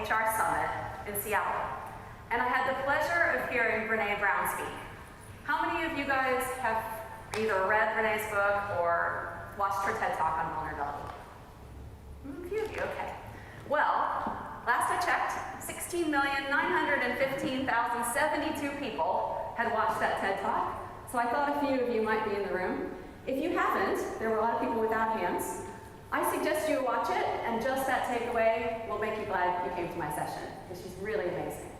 HR Summit in Seattle. And I had the pleasure of hearing Brené Brown speak. How many of you guys have either read Brené's book or watched her TED Talk on vulnerability? A few of you, okay. Well, last I checked, 16,915,072 people had watched that TED Talk, so I thought a few of you might be in the room. If you haven't, there were a lot of people without hands. I suggest you watch it, and just that takeaway will make you glad you came to my session, because she's really amazing.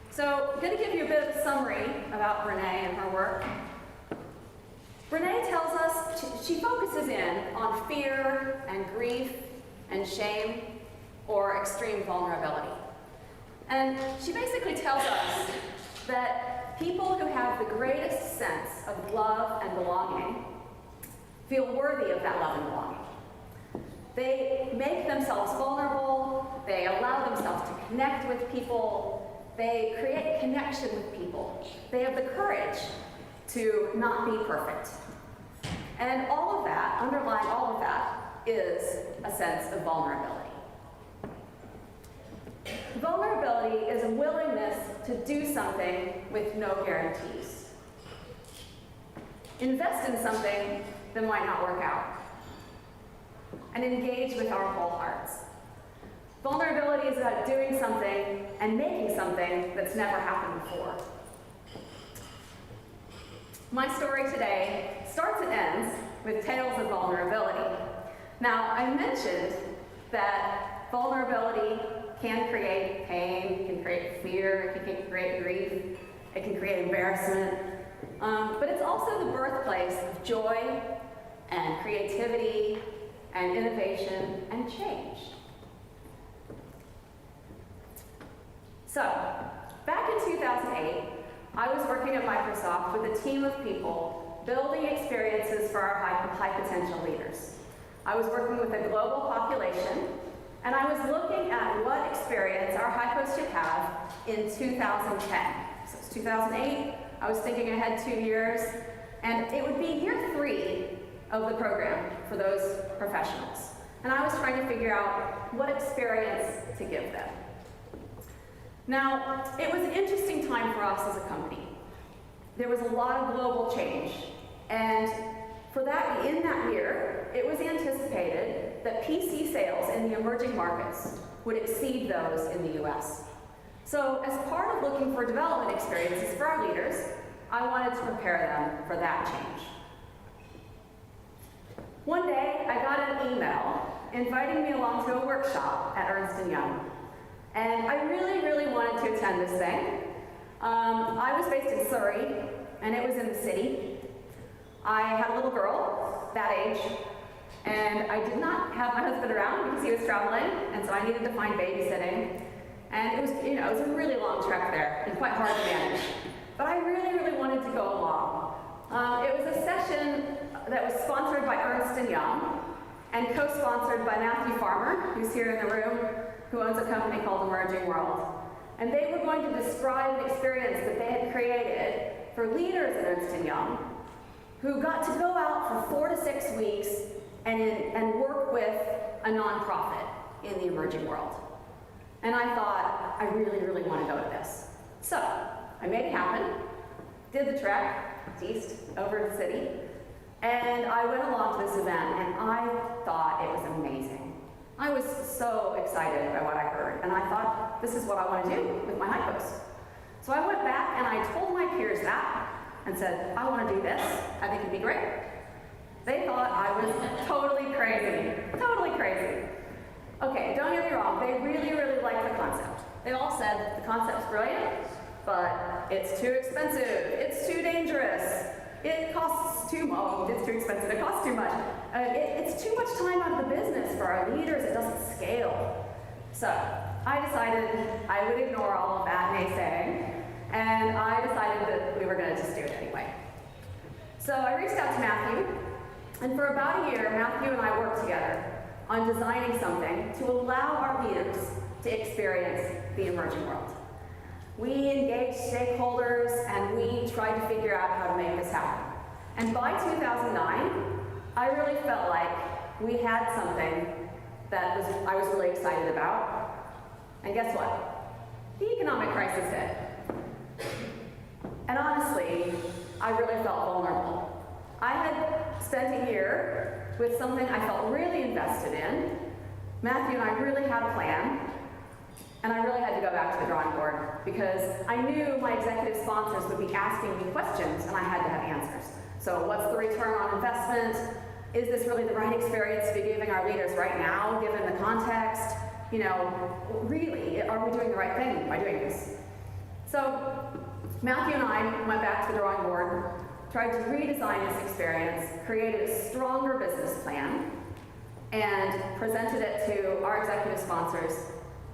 So I'm going to give you a bit of a summary about Brené and her work. Brené tells us she focuses in on fear and grief and shame or extreme vulnerability. And she basically tells us that people who have the greatest sense of love and belonging feel worthy of that love and belonging. They make themselves vulnerable, they allow themselves to connect with people, they create connection with people. They have the courage to not be perfect. And all of that, underlying all of that, is a sense of vulnerability. Vulnerability is a willingness to do something with no guarantees. Invest in something that might not work out. And engage with our whole hearts. Vulnerability is about doing something and making something that's never happened before. My story today starts and ends with tales of vulnerability. Now, I mentioned that vulnerability can create pain, it can create fear, it can create grief, it can create embarrassment, but it's also the birthplace of joy and creativity and innovation and change. So, back in 2008, I was working at Microsoft with a team of people building experiences for our high potential leaders. I was working with a global population, and I was looking at what experience our hypos should have in 2010. So it's 2008, I was thinking ahead 2 years, and it would be year 3 of the program for those professionals. And I was trying to figure out what experience to give them. Now, it was an interesting time for us as a company. There was a lot of global change, and for that, in that year, it was anticipated that PC sales in the emerging markets would exceed those in the US. So as part of looking for development experiences for our leaders, I wanted to prepare them for that change. One day, I got an email inviting me along to a workshop at Ernst & Young. And I really, really wanted to attend this thing. I was based in Surrey, and it was in the city. I had a little girl, that age, and I did not have my husband around because he was traveling, and so I needed to find babysitting. And it was, it was a really long trek there, and quite hard to manage. But I really, really wanted to go along. It was a session that was sponsored by Ernst & Young, and co-sponsored by Matthew Farmer, who's here in the room, who owns a company called Emerging World. And they were going to describe an experience that they had created for leaders at Ernst & Young, who got to go out for 4 to 6 weeks and work with a nonprofit in the emerging world. And I thought, I really, really want to go to this. So I made it happen, did the trek east over to the city, and I went along to this event, and I thought it was amazing. I was so excited by what I heard, and I thought, this is what I want to do with my hypos. So I went back and I told my peers that, and said, I want to do this, I think it'd be great. They thought I was totally crazy, totally crazy. Okay, don't get me wrong, they really, really liked the concept. They all said, the concept's brilliant, but it's too expensive, it's too dangerous, it costs too much, it's too expensive, it costs too much. It's too much time out of the business for our leaders, it doesn't scale. So I decided I would ignore all of that naysaying, and I decided that we were going to just do it anyway. So I reached out to Matthew, and for about a year, Matthew and I worked together on designing something to allow our leaders to experience the emerging world. We engaged stakeholders, and we tried to figure out how to make this happen. And by 2009, I really felt like we had something that I was really excited about. And guess what? The economic crisis hit. And honestly, I really felt vulnerable. I had spent a year with something I felt really invested in. Matthew and I really had a plan, and I really had to go back to the drawing board because I knew my executive sponsors would be asking me questions and I had to have answers. So what's the return on investment? Is this really the right experience to be giving our leaders right now, given the context? You know, really, are we doing the right thing by doing this? So Matthew and I went back to the drawing board, tried to redesign this experience, created a stronger business plan, and presented it to our executive sponsors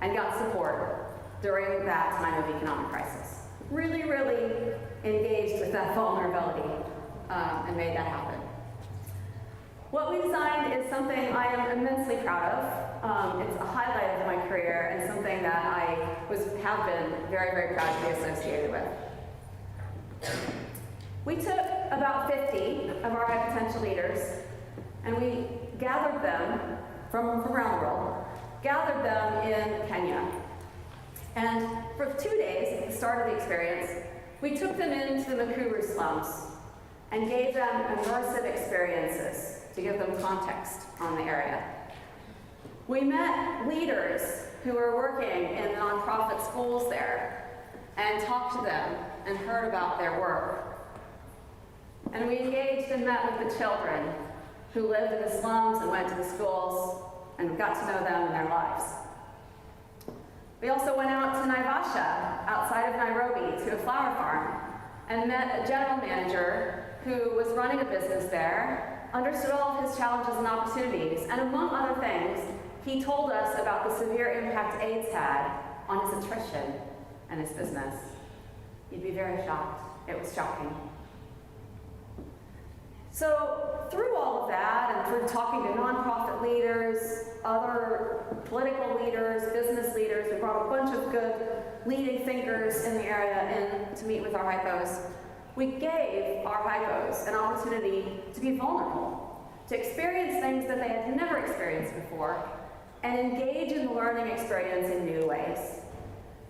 and got support during that time of economic crisis. Really, really engaged with that vulnerability and made that happen. What we designed is something I am immensely proud of. It's a highlight of my career and something that I have been very, very proud to be associated with. We took about 50 of our high potential leaders and we gathered them from around the world, gathered them in Kenya. And for 2 days at the start of the experience, we took them into the Nakuru slums and gave them immersive experiences to give them context on the area. We met leaders who were working in nonprofit schools there and talked to them and heard about their work. And we engaged and met with the children who lived in the slums and went to the schools and got to know them and their lives. We also went out to Naivasha, outside of Nairobi, to a flower farm and met a general manager who was running a business there, understood all of his challenges and opportunities, and among other things, he told us about the severe impact AIDS had on his attrition and his business. You'd be very shocked. It was shocking. So through all of that, and through talking to nonprofit leaders, other political leaders, business leaders, we brought a bunch of good leading thinkers in the area in to meet with our hypos. We gave our hypos an opportunity to be vulnerable, to experience things that they had never experienced before, and engage in the learning experience in new ways,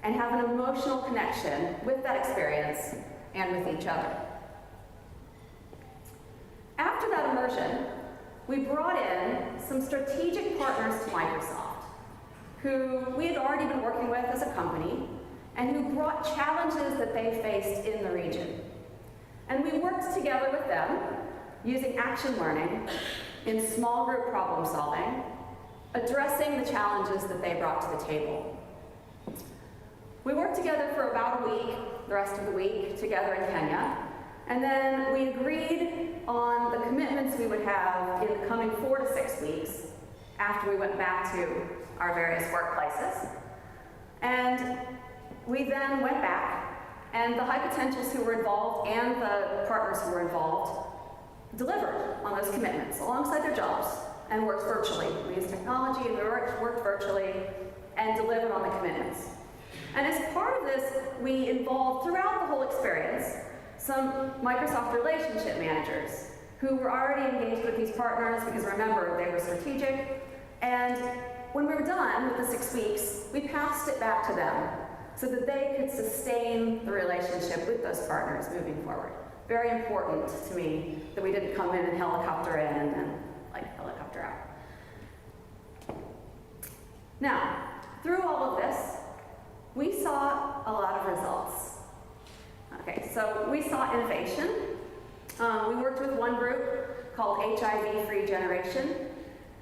and have an emotional connection with that experience and with each other. After that immersion, we brought in some strategic partners to Microsoft, who we had already been working with as a company, and who brought challenges that they faced in the region. And we worked together with them, using action learning, in small group problem solving, addressing the challenges that they brought to the table. We worked together for about a week, the rest of the week, together in Kenya, and then we agreed on the commitments we would have in the coming 4 to 6 weeks after we went back to our various workplaces. And we then went back, and the high potentials who were involved and the partners who were involved delivered on those commitments alongside their jobs and worked virtually. We used technology and we worked virtually and delivered on the commitments. And as part of this, we involved throughout the whole experience some Microsoft relationship managers who were already engaged with these partners because remember, they were strategic. And when we were done with the 6 weeks, we passed it back to them so that they could sustain the relationship with those partners moving forward. Very important to me that we didn't come in and helicopter in and then helicopter out. Now, through all of this, we saw a lot of results. Okay, so we saw innovation. We worked with one group called HIV-Free Generation,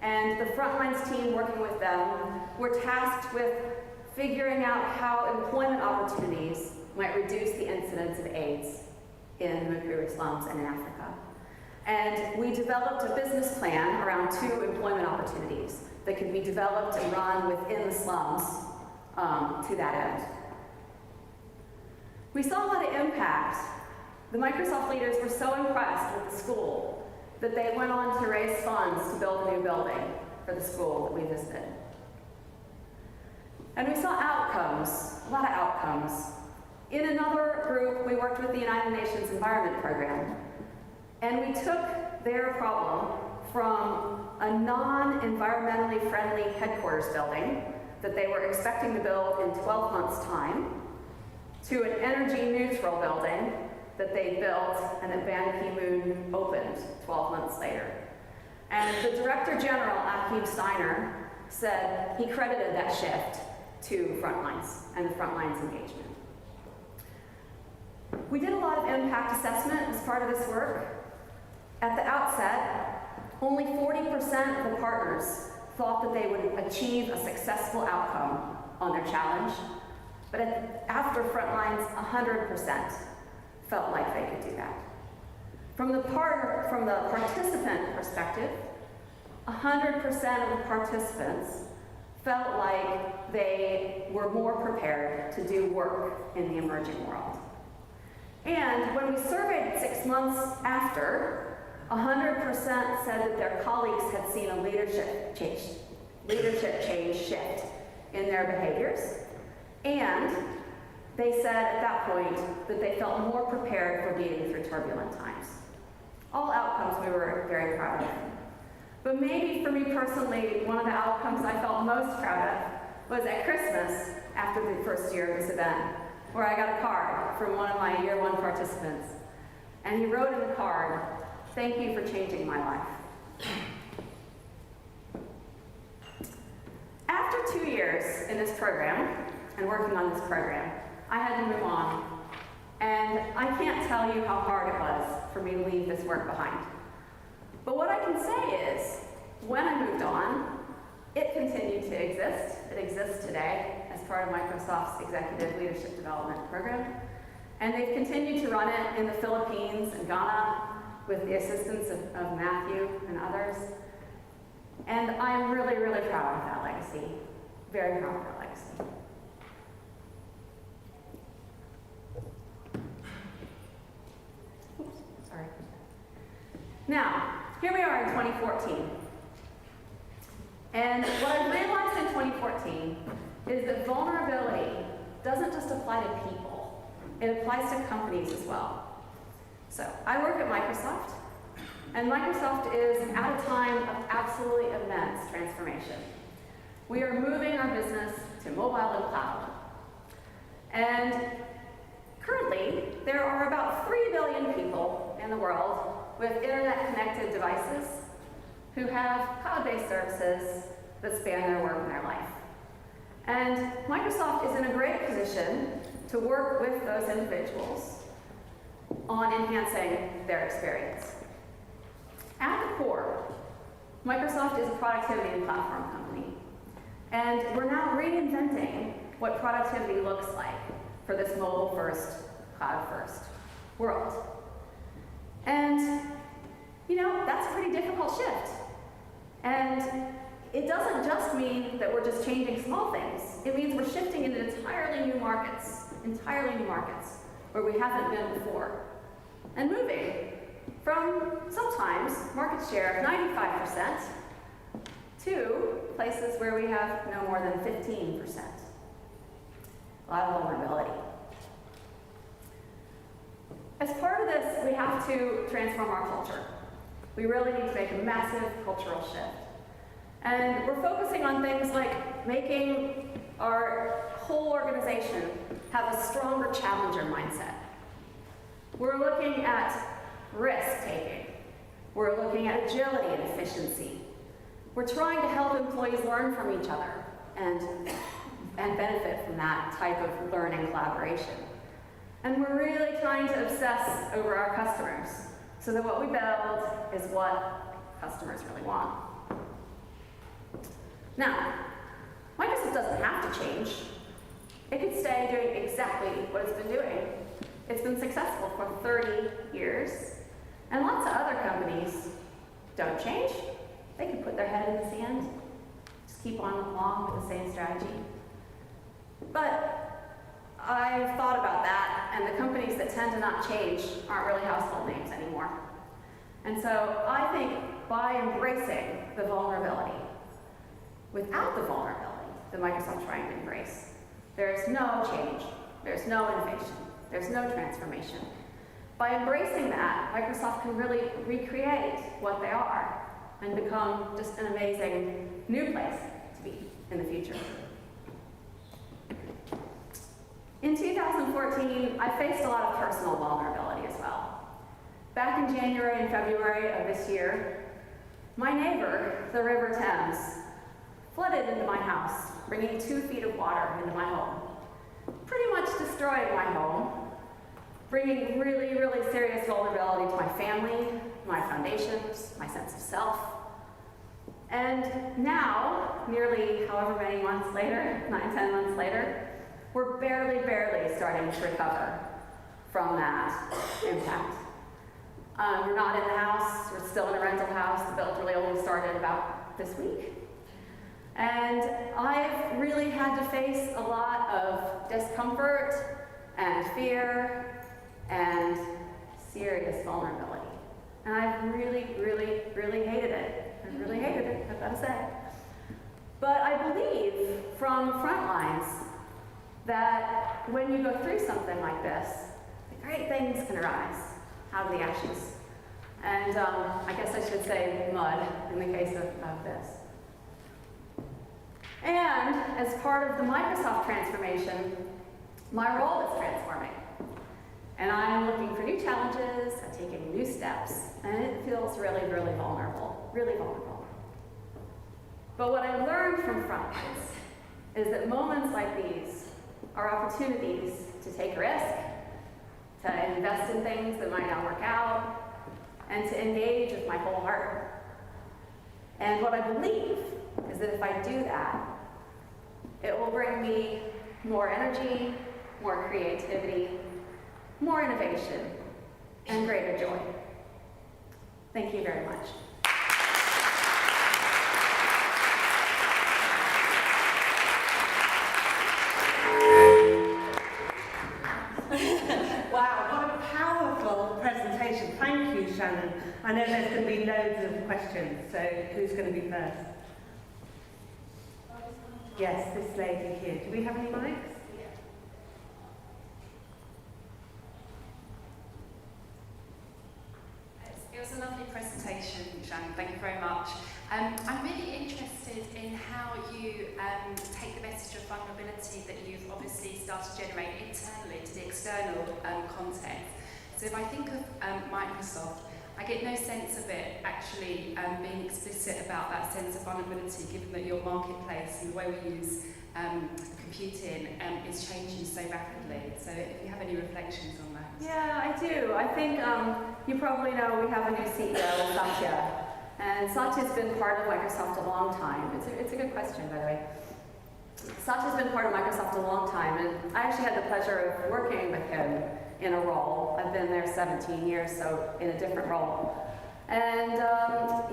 and the Frontlines team working with them were tasked with figuring out how employment opportunities might reduce the incidence of AIDS in the Nakuru slums and in Africa. And we developed a business plan around 2 employment opportunities that could be developed and run within the slums to that end. We saw a lot of impact. The Microsoft leaders were so impressed with the school that they went on to raise funds to build a new building for the school that we visited. And we saw outcomes, a lot of outcomes. In another group, we worked with the United Nations Environment Program, and we took their problem from a non-environmentally friendly headquarters building that they were expecting to build in 12 months' time to an energy-neutral building that they built and that Ban Ki-moon opened 12 months later. And the Director General, Achim Steiner, said he credited that shift to Frontlines and the Frontlines engagement. We did a lot of impact assessment as part of this work. At the outset, only 40% of the partners thought that they would achieve a successful outcome on their challenge, but after Frontlines, 100% felt like they could do that. From the participant perspective, 100% of the participants felt like they were more prepared to do work in the emerging world. And when we surveyed 6 months after, 100% said that their colleagues had seen a leadership change shift in their behaviors. And they said at that point that they felt more prepared for being through turbulent times. All outcomes we were very proud of. But maybe for me personally, one of the outcomes I felt most proud of was at Christmas after the first year of this event, where I got a card from one of my year 1 participants. And he wrote in the card, "Thank you for changing my life." After 2 years in this program, and working on this program, I had to move on. And I can't tell you how hard it was for me to leave this work behind. But what I can say is, when I moved on, it continued to exist. It exists today as part of Microsoft's Executive Leadership Development Program. And they've continued to run it in the Philippines and Ghana with the assistance of Matthew and others. And I'm really, really proud of that legacy. Very proud of that legacy. Oops, sorry. Now, here we are in 2014. And what I realized in 2014 is that vulnerability doesn't just apply to people, it applies to companies as well. So, I work at Microsoft, and Microsoft is at a time of absolutely immense transformation. We are moving our business to mobile and cloud. And currently, there are about 3 billion people in the world with internet-connected devices who have cloud-based services that span their work and their life. And Microsoft is in a great position to work with those individuals on enhancing their experience. At the core, Microsoft is a productivity and platform company. And we're now reinventing what productivity looks like for this mobile-first, cloud-first world. And, you know, that's a pretty difficult shift. And it doesn't just mean that we're just changing small things. It means we're shifting into entirely new markets, where we haven't been before. And moving from sometimes market share of 95% to places where we have no more than 15%. A lot of vulnerability. As part of this, we have to transform our culture. We really need to make a massive cultural shift. And we're focusing on things like making our whole organization have a stronger challenger mindset. We're looking at risk-taking. We're looking at agility and efficiency. We're trying to help employees learn from each other and benefit from that type of learning collaboration. And we're really trying to obsess over our customers so that what we build is what customers really want. Now, Microsoft doesn't have to change. It could stay doing exactly what it's been doing. It's been successful for 30 years. And lots of other companies don't change. They can put their head in the sand, just keep on along with the same strategy. But I've thought about that, and the companies that tend to not change aren't really household names anymore. And so I think by embracing the vulnerability, without the vulnerability that Microsoft's trying to embrace, there's no change, there's no innovation, there's no transformation. By embracing that, Microsoft can really recreate what they are and become just an amazing new place to be in the future. In 2014, I faced a lot of personal vulnerability as well. Back in January and February of this year, my neighbor, the River Thames, flooded into my house, bringing 2 feet of water into my home. Pretty much destroyed my home, bringing really, really serious vulnerability to my family, my foundations, my sense of self. And now, nearly however many months later, 9-10 months later, we're barely starting to recover from that impact. We're not in the house, we're still in a rental house. The build really only started about this week. And I've really had to face a lot of discomfort and fear and serious vulnerability. And I've really hated it. I really hated it, I've got to say. But I believe from Frontlines that when you go through something like this, the great things can arise out of the ashes. And I guess I should say mud in the case of this. And as part of the Microsoft transformation, my role is transforming. And I'm looking for new challenges, I'm taking new steps, and it feels really vulnerable, really vulnerable. But what I learned from Frontlines is that moments like these are opportunities to take a risk, to invest in things that might not work out, and to engage with my whole heart. And what I believe is that if I do that, it will bring me more energy, more creativity, more innovation, and greater joy. Thank you very much. Wow, what a powerful presentation. Thank you, Shannon. I know there's going to be loads of questions, so who's going to be first? Yes, this lady here. Do we have any mics? It was a lovely presentation, Shannon. Thank you very much. I'm really interested in how you take the message of vulnerability that you've obviously started to generate internally to the external context. So if I think of Microsoft, I get no sense of it actually being explicit about that sense of vulnerability, given that your marketplace and the way we use computing is changing so rapidly. So if you have any reflections on that. Yeah, I do. I think you probably know we have a new CEO, Satya. And Satya's been part of Microsoft a long time. It's a good question, by the way. Satya's been part of Microsoft a long time, and I actually had the pleasure of working with him in a role. I've been there 17 years, so in a different role. And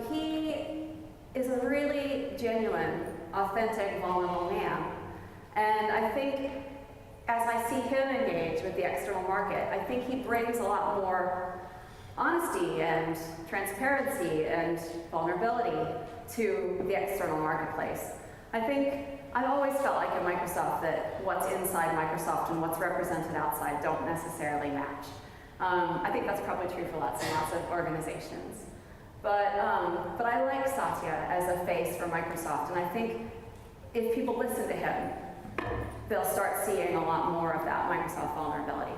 he is a really genuine, authentic, vulnerable man. And I think as I see him engage with the external market, I think he brings a lot more honesty and transparency and vulnerability to the external marketplace. I think I've always felt like at Microsoft that what's inside Microsoft and what's represented outside don't necessarily match. I think that's probably true for lots and lots of organizations. But I like Satya as a face for Microsoft, and I think if people listen to him, they'll start seeing a lot more of that Microsoft vulnerability.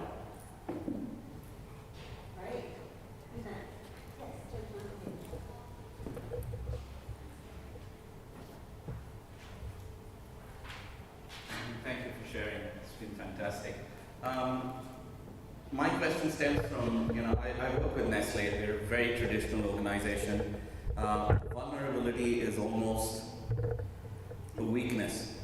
Thank you for sharing. It's been fantastic. My question stems from, I work with Nestle. We're a very traditional organization. Vulnerability is almost a weakness.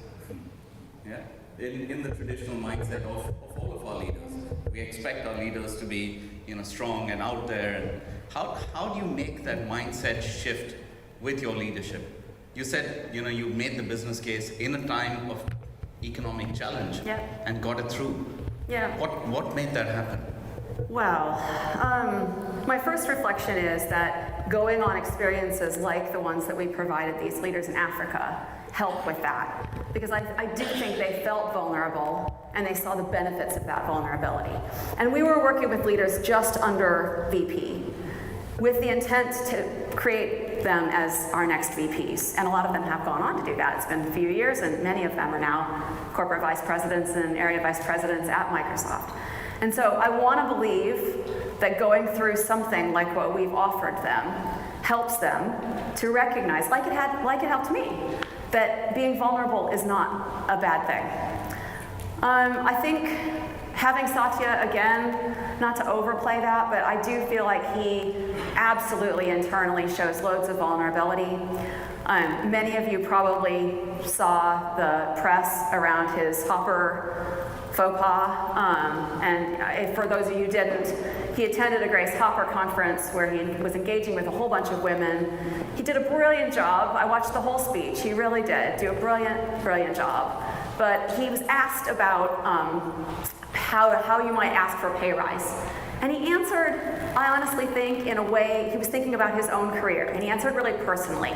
Yeah? In the traditional mindset of all of our leaders. We expect our leaders to be, strong and out there. And how do you make that mindset shift with your leadership? You said, you made the business case in a time of economic challenge and got it through. Yeah. What made that happen? Well, my first reflection is that going on experiences like the ones that we provided these leaders in Africa help with that. Because I do think they felt vulnerable and they saw the benefits of that vulnerability. And we were working with leaders just under VP with the intent to create them as our next VPs, and a lot of them have gone on to do that. It's been a few years, and many of them are now corporate vice presidents and area vice presidents at Microsoft. And so I want to believe that going through something like what we've offered them helps them to recognize, like it helped me, that being vulnerable is not a bad thing. I think having Satya, again, not to overplay that, but I do feel like he absolutely internally shows loads of vulnerability. Many of you probably saw the press around his Hopper faux pas, and for those of you who didn't, he attended a Grace Hopper conference where he was engaging with a whole bunch of women. He did a brilliant job. I watched the whole speech. He really did do a brilliant, brilliant job. But he was asked about how you might ask for a pay rise. And he answered, I honestly think, in a way, he was thinking about his own career, and he answered really personally.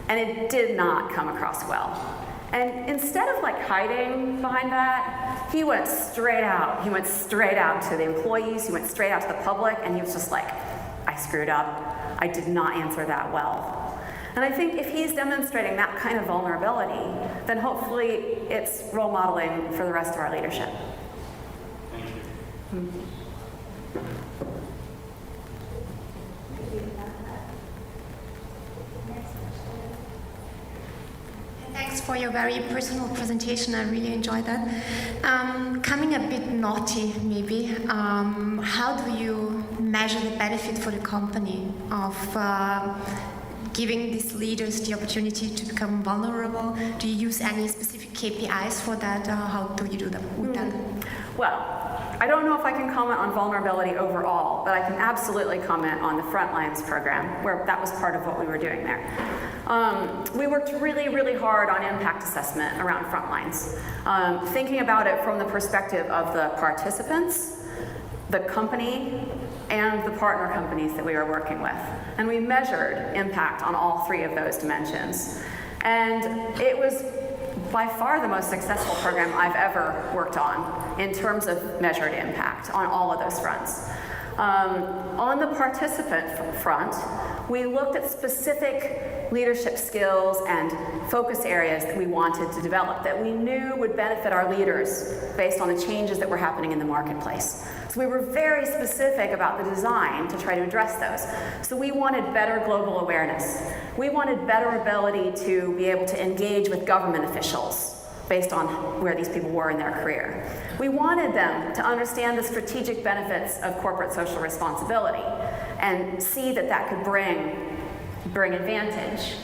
And it did not come across well. And instead of like hiding behind that, he went straight out. He went straight out to the employees, he went straight out to the public, and he was just like, I screwed up. I did not answer that well. And I think if he's demonstrating that kind of vulnerability, then hopefully it's role modeling for the rest of our leadership. Thank you. Thanks for your very personal presentation. I really enjoyed that. Coming a bit naughty, maybe, how do you measure the benefit for the company of giving these leaders the opportunity to become vulnerable? Do you use any specific KPIs for that? How do you do that with that? Well, I don't know if I can comment on vulnerability overall, but I can absolutely comment on the Frontlines program, where that was part of what we were doing there. We worked really, really hard on impact assessment around Frontlines, thinking about it from the perspective of the participants, the company, and the partner companies that we were working with. And we measured impact on all three of those dimensions. And it was by far the most successful program I've ever worked on in terms of measured impact on all of those fronts. On the participant front, we looked at specific leadership skills and focus areas that we wanted to develop that we knew would benefit our leaders based on the changes that were happening in the marketplace. So we were very specific about the design to try to address those. So we wanted better global awareness. We wanted better ability to be able to engage with government officials based on where these people were in their career. We wanted them to understand the strategic benefits of corporate social responsibility and see that that could bring advantage.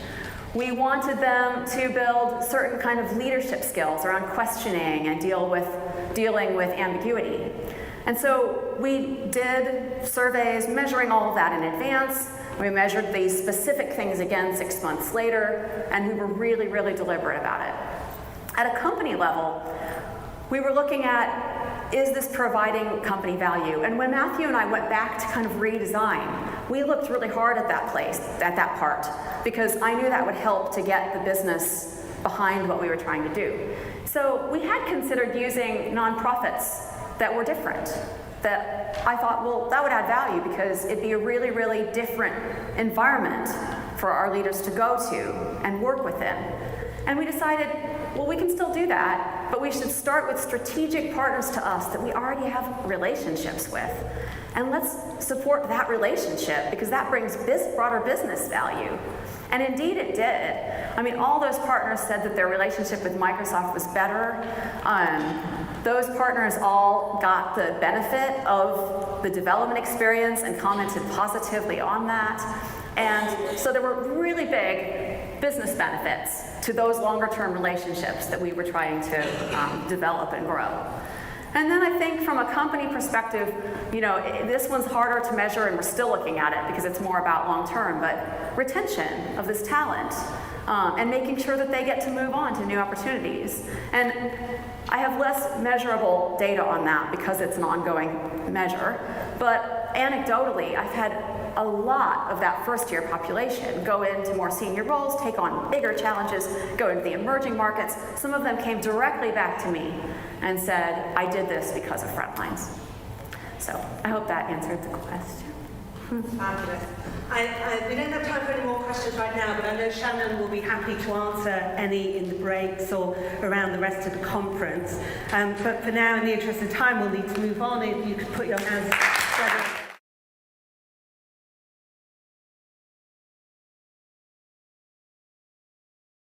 We wanted them to build certain kind of leadership skills around questioning and dealing with ambiguity. And so we did surveys measuring all of that in advance. We measured these specific things again 6 months later, and we were really, really deliberate about it. At a company level, we were looking at, is this providing company value? And when Matthew and I went back to kind of redesign, we looked really hard at that part, because I knew that would help to get the business behind what we were trying to do. So we had considered using nonprofits that were different, that I thought, well, that would add value because it'd be a really, really different environment for our leaders to go to and work within. And we decided, well, we can still do that, but we should start with strategic partners to us that we already have relationships with. And let's support that relationship because that brings broader business value. And indeed it did. I mean, all those partners said that their relationship with Microsoft was better. Those partners all got the benefit of the development experience and commented positively on that. And so there were really big business benefits to those longer-term relationships that we were trying to develop and grow. And then I think from a company perspective, you know, this one's harder to measure and we're still looking at it because it's more about long-term, but retention of this talent and making sure that they get to move on to new opportunities. And I have less measurable data on that because it's an ongoing measure, but anecdotally, I've had a lot of that first-year population go into more senior roles, take on bigger challenges, go into the emerging markets. Some of them came directly back to me and said, I did this because of Frontlines. So I hope that answered the question. Fabulous. We don't have time for any more questions right now, but I know Shannon will be happy to answer any in the breaks or around the rest of the conference. But for now, in the interest of time, we'll need to move on. If you could put your hands together.